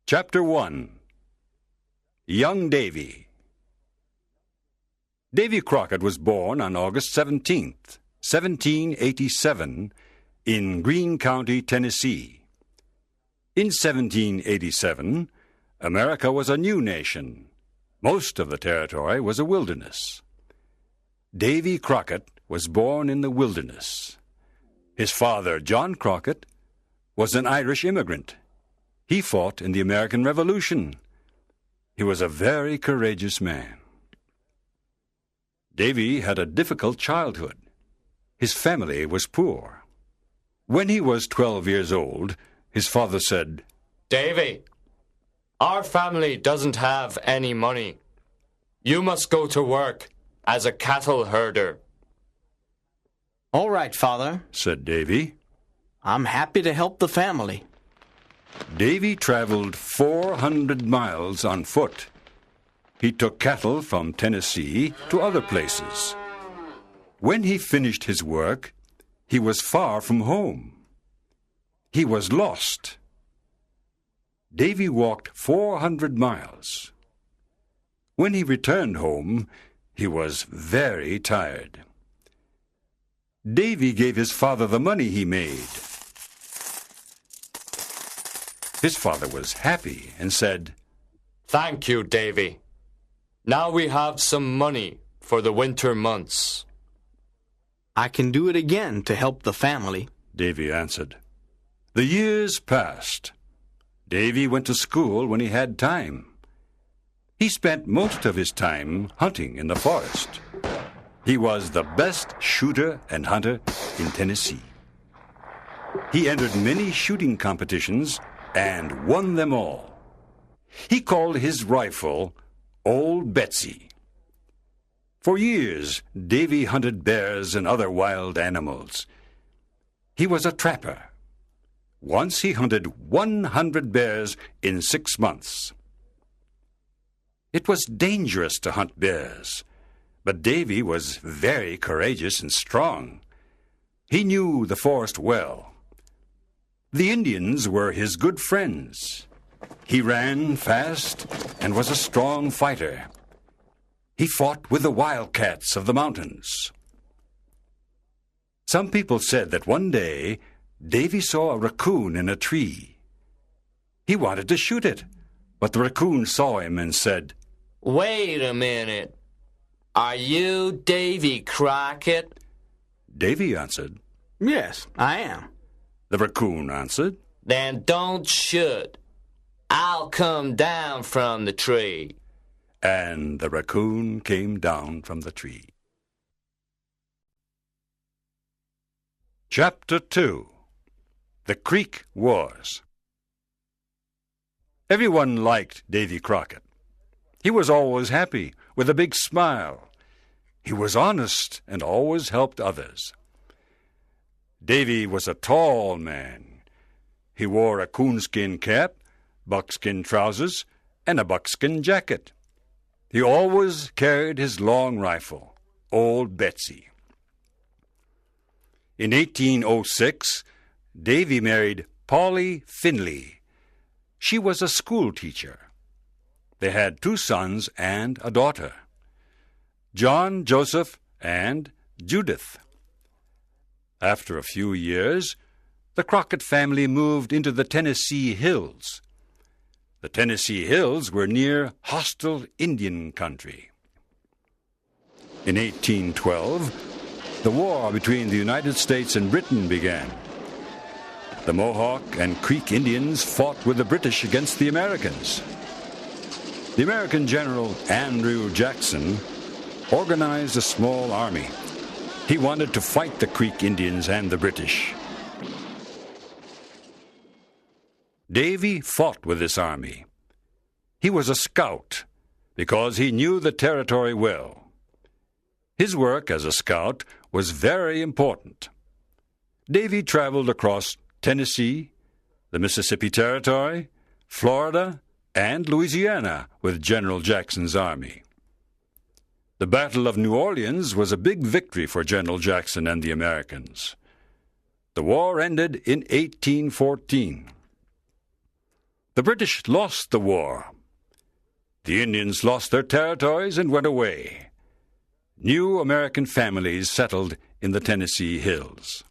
Chapter 1. Young Davy. Davy Crockett was born on August 17th, 1787, in Greene County, Tennessee. In 1787, America was a new nation. Most of the territory was a wilderness. Davy Crockett was born in the wilderness. His father, John Crockett, was an Irish immigrant. He fought in the American Revolution. He was a very courageous man. Davy had a difficult childhood. His family was poor. When he was 12 years old, his father said, "Davy, our family doesn't have any money. You must go to work as a cattle herder." "All right, Father," said Davy. "I'm happy to help the family." Davy traveled 400 miles on foot. He took cattle from Tennessee to other places. When he finished his work, he was far from home. He was lost. Davy walked 400 miles. When he returned home, he was very tired. Davy gave his father the money he made. His father was happy and said, "Thank you, Davy. Now we have some money for the winter months." "I can do it again to help the family," Davy answered. The years passed. Davy went to school when he had time. He spent most of his time hunting in the forest. He was the best shooter and hunter in Tennessee. He entered many shooting competitions and won them all. He called his rifle Old Betsy. For years, Davy hunted bears and other wild animals. He was a trapper. Once he hunted 100 bears in 6 months. It was dangerous to hunt bears, but Davy was very courageous and strong. He knew the forest well. The Indians were his good friends. He ran fast and was a strong fighter. He fought with the wildcats of the mountains. Some people said that one day Davy saw a raccoon in a tree. He wanted to shoot it, but the raccoon saw him and said, "Wait a minute. Are you Davy Crockett?" Davy answered. "Yes, I am." The raccoon answered, "Then don't shoot. I'll come down from the tree." And the raccoon came down from the tree. Chapter 2. The Creek Wars. Everyone liked Davy Crockett. He was always happy, with a big smile. He was honest and always helped others. Davy was a tall man. He wore a coonskin cap, buckskin trousers, and a buckskin jacket. He always carried his long rifle, Old Betsy. In 1806, Davy married Polly Finley. She was a school teacher. They had 2 sons and a daughter, John, Joseph, and Judith. After a few years, the Crockett family moved into the Tennessee Hills. The Tennessee Hills were near hostile Indian country. In 1812, the war between the United States and Britain began. The Mohawk and Creek Indians fought with the British against the Americans. The American General Andrew Jackson organized a small army. He wanted to fight the Creek Indians and the British. Davy fought with this army. He was a scout because he knew the territory well. His work as a scout was very important. Davy traveled across Tennessee, the Mississippi Territory, Florida, and Louisiana with General Jackson's army. The Battle of New Orleans was a big victory for General Jackson and the Americans. The war ended in 1814. The British lost the war. The Indians lost their territories and went away. New American families settled in the Tennessee hills.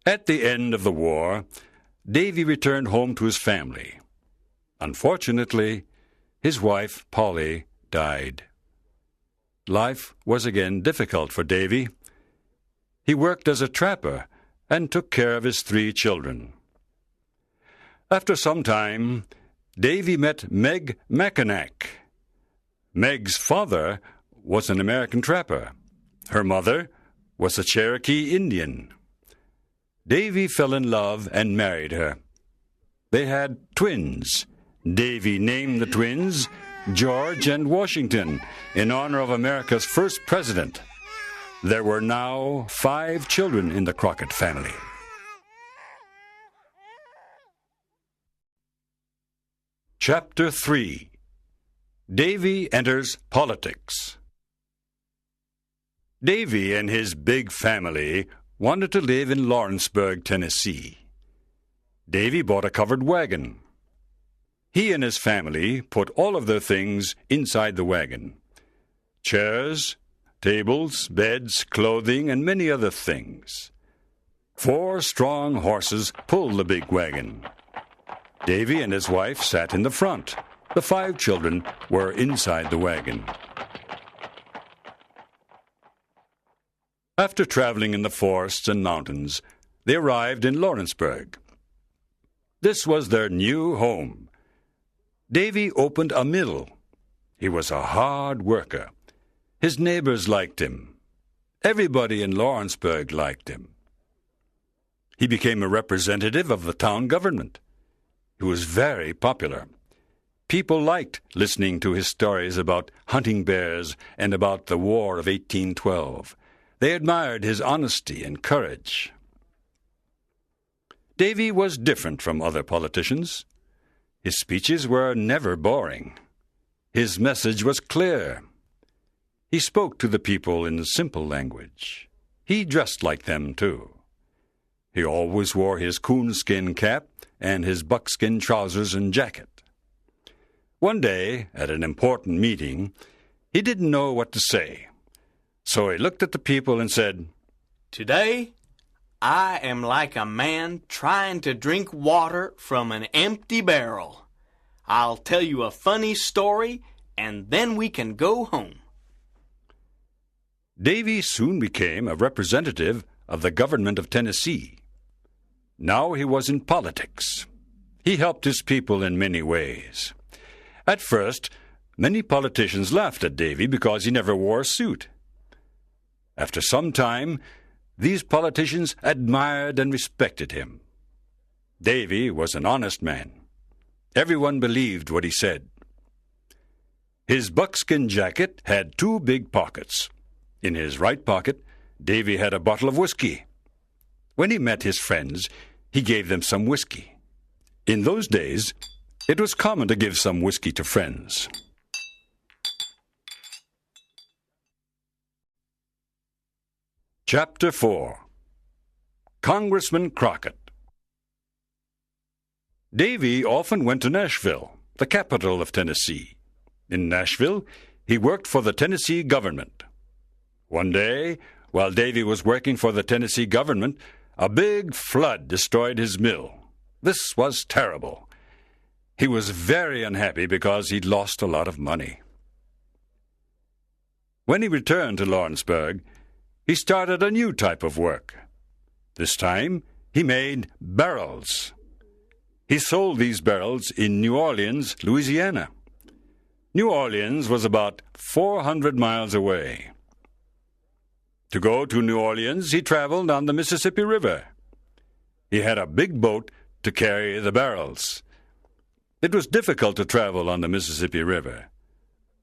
At the end of the war, Davy returned home to his family. Unfortunately, his wife, Polly, died. Life was again difficult for Davy. He worked as a trapper and took care of his 3 children. After some time, Davy met Meg Mackinac. Meg's father was an American trapper. Her mother was a Cherokee Indian. Davy fell in love and married her. They had twins. Davy named the twins George and Washington in honor of America's first president. There were now 5 children in the Crockett family. Chapter 3. Davy enters politics. Davy and his big family wanted to live in Lawrenceburg, Tennessee. Davy bought a covered wagon. He and his family put all of their things inside the wagon: chairs, tables, beds, clothing, and many other things. 4 strong horses pulled the big wagon. Davy and his wife sat in the front. The 5 children were inside the wagon. After traveling in the forests and mountains, they arrived in Lawrenceburg. This was their new home. Davy opened a mill. He was a hard worker. His neighbors liked him. Everybody in Lawrenceburg liked him. He became a representative of the town government. He was very popular. People liked listening to his stories about hunting bears and about the War of 1812. They admired his honesty and courage. Davy was different from other politicians. His speeches were never boring. His message was clear. He spoke to the people in simple language. He dressed like them, too. He always wore his coonskin cap and his buckskin trousers and jacket. One day, at an important meeting, he didn't know what to say. So he looked at the people and said, "Today, I am like a man trying to drink water from an empty barrel. I'll tell you a funny story, and then we can go home." Davy soon became a representative of the government of Tennessee. Now he was in politics. He helped his people in many ways. At first, many politicians laughed at Davy because he never wore a suit. After some time, these politicians admired and respected him. Davy was an honest man. Everyone believed what he said. His buckskin jacket had 2 big pockets. In his right pocket, Davy had a bottle of whiskey. When he met his friends, he gave them some whiskey. In those days, it was common to give some whiskey to friends. Chapter 4. Congressman Crockett. Davy often went to Nashville, the capital of Tennessee. In Nashville, he worked for the Tennessee government. One day, while Davy was working for the Tennessee government, a big flood destroyed his mill. This was terrible. He was very unhappy because he'd lost a lot of money. When he returned to Lawrenceburg, he started a new type of work. This time, he made barrels. He sold these barrels in New Orleans, Louisiana. New Orleans was about 400 miles away. To go to New Orleans, he traveled on the Mississippi River. He had a big boat to carry the barrels. It was difficult to travel on the Mississippi River.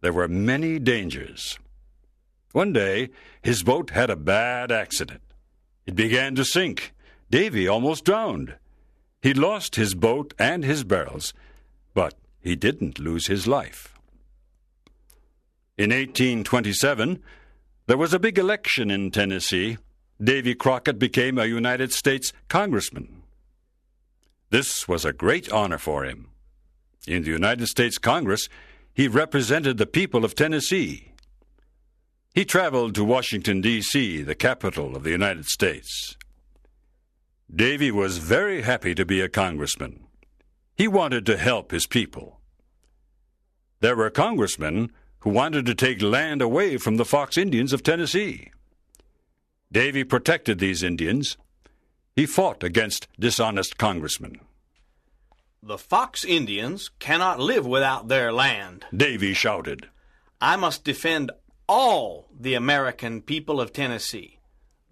There were many dangers. One day, his boat had a bad accident. It began to sink. Davy almost drowned. He lost his boat and his barrels, but he didn't lose his life. In 1827, there was a big election in Tennessee. Davy Crockett became a United States Congressman. This was a great honor for him. In the United States Congress, he represented the people of Tennessee. He traveled to Washington, D.C., the capital of the United States. Davy was very happy to be a congressman. He wanted to help his people. There were congressmen who wanted to take land away from the Fox Indians of Tennessee. Davy protected these Indians. He fought against dishonest congressmen. The Fox Indians cannot live without their land, Davy shouted. I must defend all the American people of Tennessee,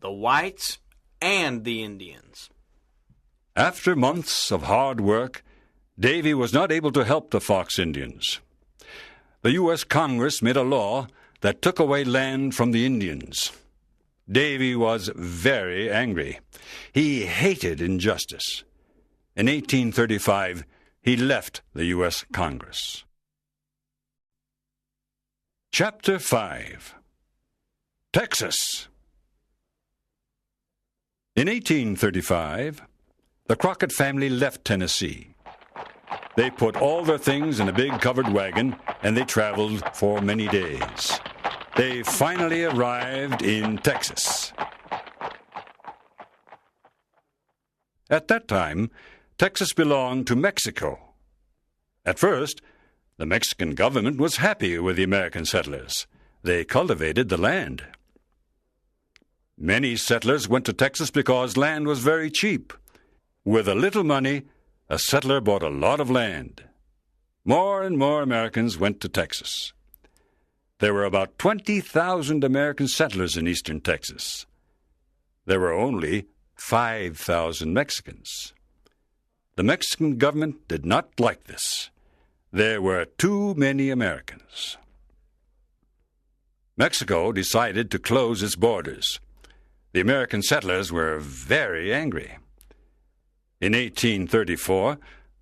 the whites and the Indians. After months of hard work, Davy was not able to help the Fox Indians. The U.S. Congress made a law that took away land from the Indians. Davy was very angry. He hated injustice. In 1835, he left the U.S. Congress. Chapter 5. Texas. In 1835, the Crockett family left Tennessee. They put all their things in a big covered wagon, and they traveled for many days. They finally arrived in Texas. At that time, Texas belonged to Mexico. At first, the Mexican government was happy with the American settlers. They cultivated the land. Many settlers went to Texas because land was very cheap. With a little money, a settler bought a lot of land. More and more Americans went to Texas. There were about 20,000 American settlers in eastern Texas. There were only 5,000 Mexicans. The Mexican government did not like this. There were too many Americans. Mexico decided to close its borders. The American settlers were very angry. In 1834,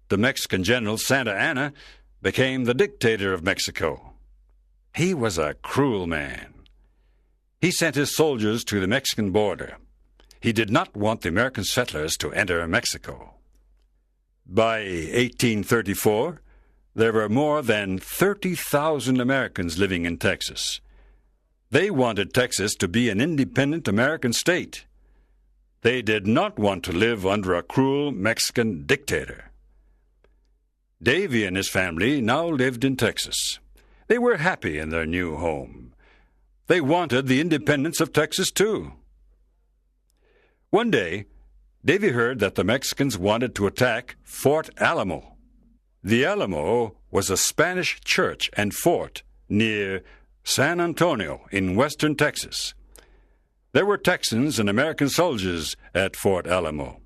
the Mexican general Santa Anna became the dictator of Mexico. He was a cruel man. He sent his soldiers to the Mexican border. He did not want the American settlers to enter Mexico. By 1834, there were more than 30,000 Americans living in Texas. They wanted Texas to be an independent American state. They did not want to live under a cruel Mexican dictator. Davy and his family now lived in Texas. They were happy in their new home. They wanted the independence of Texas, too. One day, Davy heard that the Mexicans wanted to attack Fort Alamo. The Alamo was a Spanish church and fort near San Antonio in western Texas. There were Texans and American soldiers at Fort Alamo.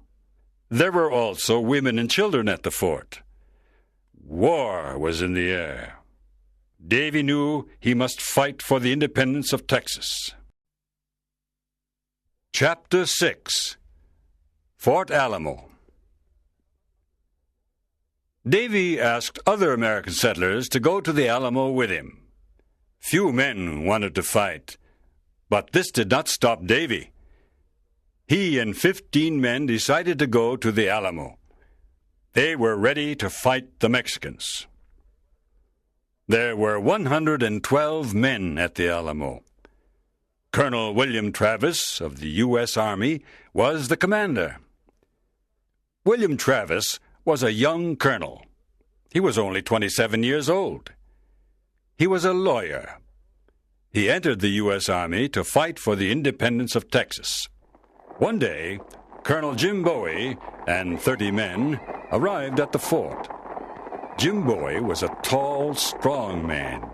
There were also women and children at the fort. War was in the air. Davy knew he must fight for the independence of Texas. Chapter 6. Fort Alamo. Davy asked other American settlers to go to the Alamo with him. Few men wanted to fight, but this did not stop Davy. He and 15 men decided to go to the Alamo. They were ready to fight the Mexicans. There were 112 men at the Alamo. Colonel William Travis of the U.S. Army was the commander. William Travis was a young colonel. He was only 27 years old. He was a lawyer. He entered the U.S. Army to fight for the independence of Texas. One day, Colonel Jim Bowie and 30 men arrived at the fort. Jim Bowie was a tall, strong man.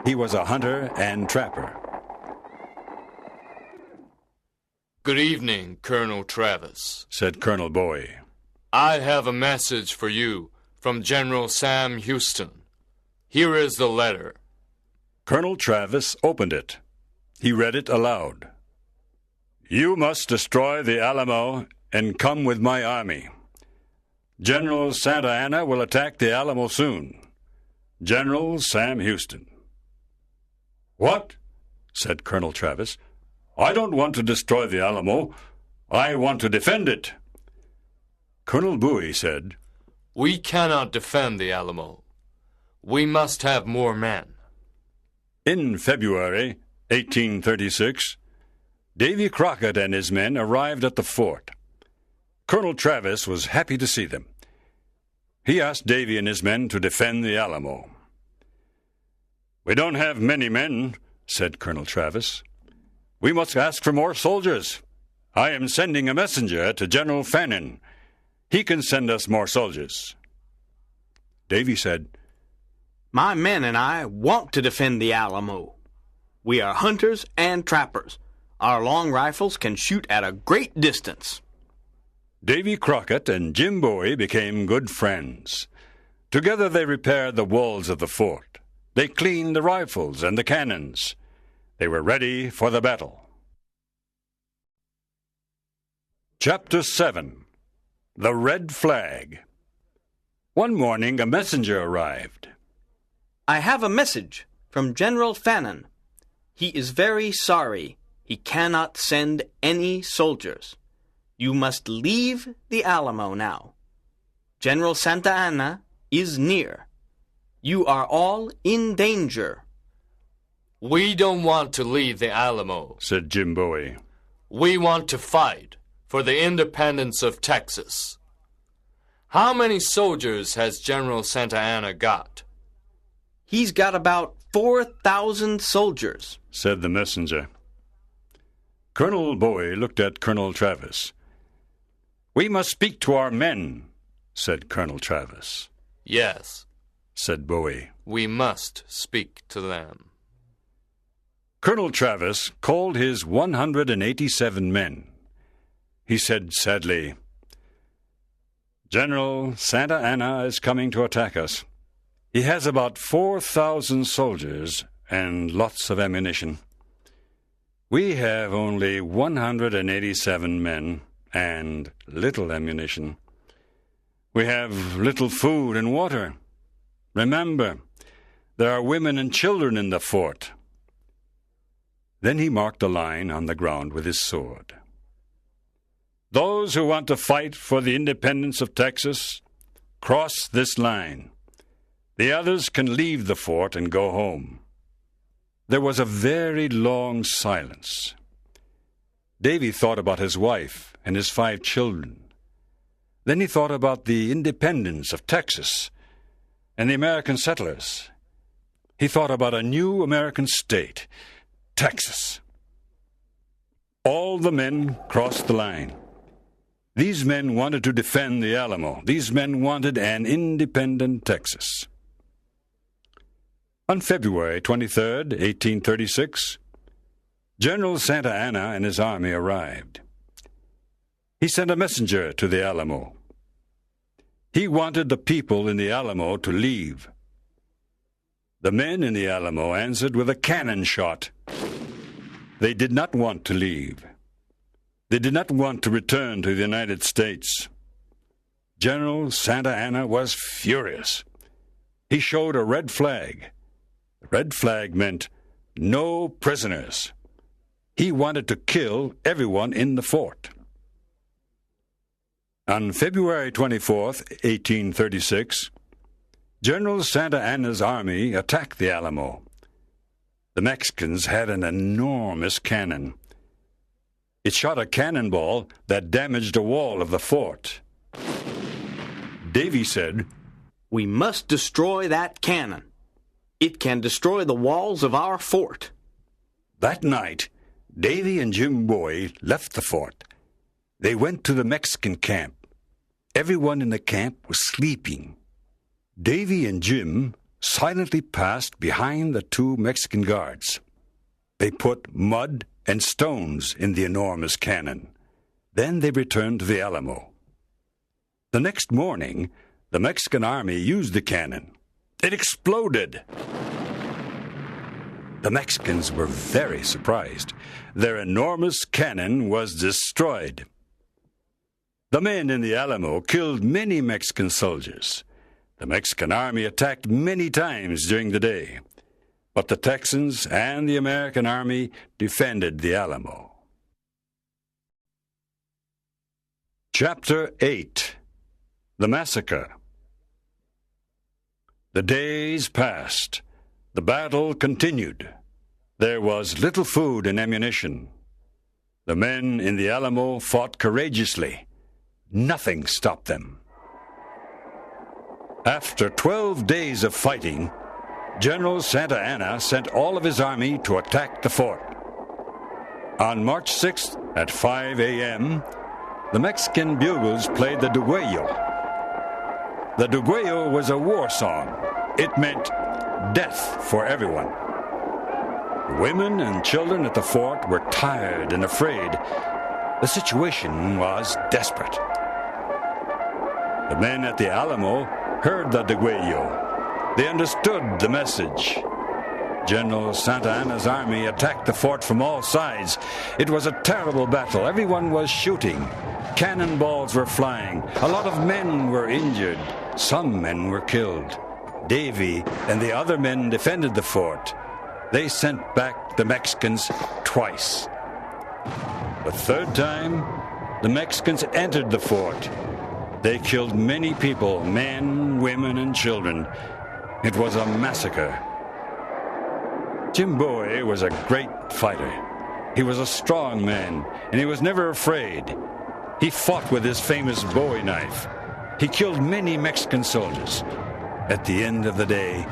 He was a hunter and trapper. Good evening, Colonel Travis, said Colonel Bowie. I have a message for you from General Sam Houston. Here is the letter. Colonel Travis opened it. He read it aloud. You must destroy the Alamo and come with my army. General Santa Anna will attack the Alamo soon. General Sam Houston. What? Said Colonel Travis. I don't want to destroy the Alamo. I want to defend it. Colonel Bowie said, "We cannot defend the Alamo. We must have more men." In February 1836, Davy Crockett and his men arrived at the fort. Colonel Travis was happy to see them. He asked Davy and his men to defend the Alamo. "We don't have many men," said Colonel Travis. "We must ask for more soldiers. I am sending a messenger to General Fannin. He can send us more soldiers." Davy said, My men and I want to defend the Alamo. We are hunters and trappers. Our long rifles can shoot at a great distance. Davy Crockett and Jim Bowie became good friends. Together they repaired the walls of the fort. They cleaned the rifles and the cannons. They were ready for the battle. Chapter 7. The Red Flag. One morning a messenger arrived. I have a message from General Fannin. He is very sorry. He cannot send any soldiers. You must leave the Alamo now. General Santa Anna is near. You are all in danger. "We don't want to leave the Alamo," said Jim Bowie. "We want to fight for the independence of Texas." "How many soldiers has General Santa Anna got?" He's got about 4,000 soldiers, said the messenger. Colonel Bowie looked at Colonel Travis. "We must speak to our men," said Colonel Travis. "Yes," said Bowie. "We must speak to them." Colonel Travis called his 187 men. He said sadly, "General Santa Anna is coming to attack us. He has about 4,000 soldiers and lots of ammunition. We have only 187 men and little ammunition. We have little food and water. Remember, there are women and children in the fort." Then he marked a line on the ground with his sword. "Those who want to fight for the independence of Texas, cross this line. The others can leave the fort and go home." There was a very long silence. Davy thought about his wife and his 5 children. Then he thought about the independence of Texas and the American settlers. He thought about a new American state, Texas. All the men crossed the line. These men wanted to defend the Alamo. These men wanted an independent Texas. On February 23rd, 1836, General Santa Anna and his army arrived. He sent a messenger to the Alamo. He wanted the people in the Alamo to leave. The men in the Alamo answered with a cannon shot. They did not want to leave. They did not want to return to the United States. General Santa Anna was furious. He showed a red flag. The red flag meant no prisoners. He wanted to kill everyone in the fort. On February 24th, 1836, General Santa Anna's army attacked the Alamo. The Mexicans had an enormous cannon. It shot a cannonball that damaged a wall of the fort. Davy said, We must destroy that cannon. It can destroy the walls of our fort. That night, Davy and Jim Bowie left the fort. They went to the Mexican camp. Everyone in the camp was sleeping. Davy and Jim silently passed behind the 2 Mexican guards. They put mud and stones in the enormous cannon. Then they returned to the Alamo. The next morning, the Mexican army used the cannon. It exploded. The Mexicans were very surprised. Their enormous cannon was destroyed. The men in the Alamo killed many Mexican soldiers. The Mexican army attacked many times during the day, but the Texans and the American army defended the Alamo. Chapter 8. The Massacre. The days passed. The battle continued. There was little food and ammunition. The men in the Alamo fought courageously. Nothing stopped them. After 12 days of fighting, General Santa Anna sent all of his army to attack the fort. On March 6th at 5 a.m., the Mexican bugles played the Duguello. The Duguello was a war song. It meant death for everyone. Women and children at the fort were tired and afraid. The situation was desperate. The men at the Alamo heard the Duguello. They understood the message. General Santa Anna's army attacked the fort from all sides. It was a terrible battle. Everyone was shooting. Cannonballs were flying. A lot of men were injured. Some men were killed. Davy and the other men defended the fort. They sent back the Mexicans twice. The third time, the Mexicans entered the fort. They killed many people, men, women, and children. It was a massacre. Jim Bowie was a great fighter. He was a strong man, and he was never afraid. He fought with his famous Bowie knife. He killed many Mexican soldiers. At the end of the day,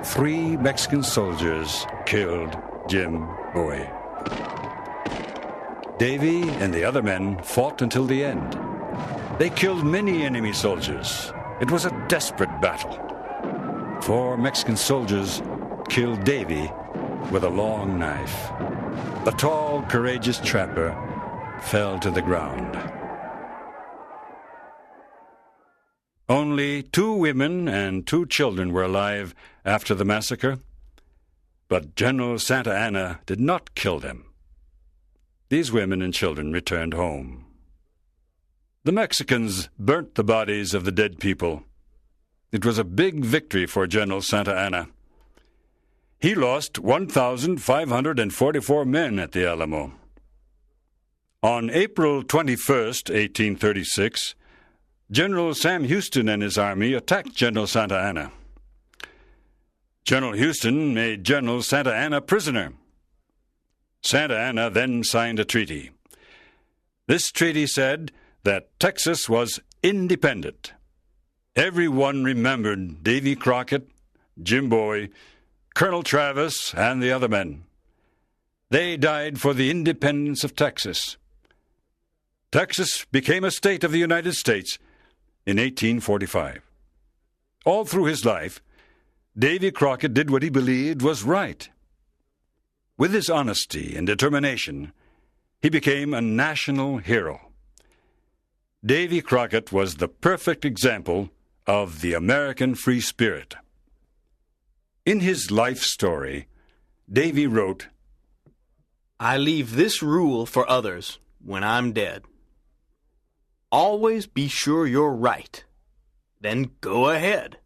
3 Mexican soldiers killed Jim Bowie. Davy and the other men fought until the end. They killed many enemy soldiers. It was a desperate battle. 4 Mexican soldiers killed Davy with a long knife. The tall, courageous trapper fell to the ground. Only 2 women and 2 children were alive after the massacre, but General Santa Anna did not kill them. These women and children returned home. The Mexicans burnt the bodies of the dead people. It was a big victory for General Santa Anna. He lost 1,544 men at the Alamo. On April 21st, 1836, General Sam Houston and his army attacked General Santa Anna. General Houston made General Santa Anna prisoner. Santa Anna then signed a treaty. This treaty said that Texas was independent. Everyone remembered Davy Crockett, Jim Bowie, Colonel Travis, and the other men. They died for the independence of Texas. Texas became a state of the United States in 1845. All through his life, Davy Crockett did what he believed was right. With his honesty and determination, he became a national hero. Davy Crockett was the perfect example of the American free spirit. In his life story, Davy wrote, "I leave this rule for others when I'm dead. Always be sure you're right. Then go ahead.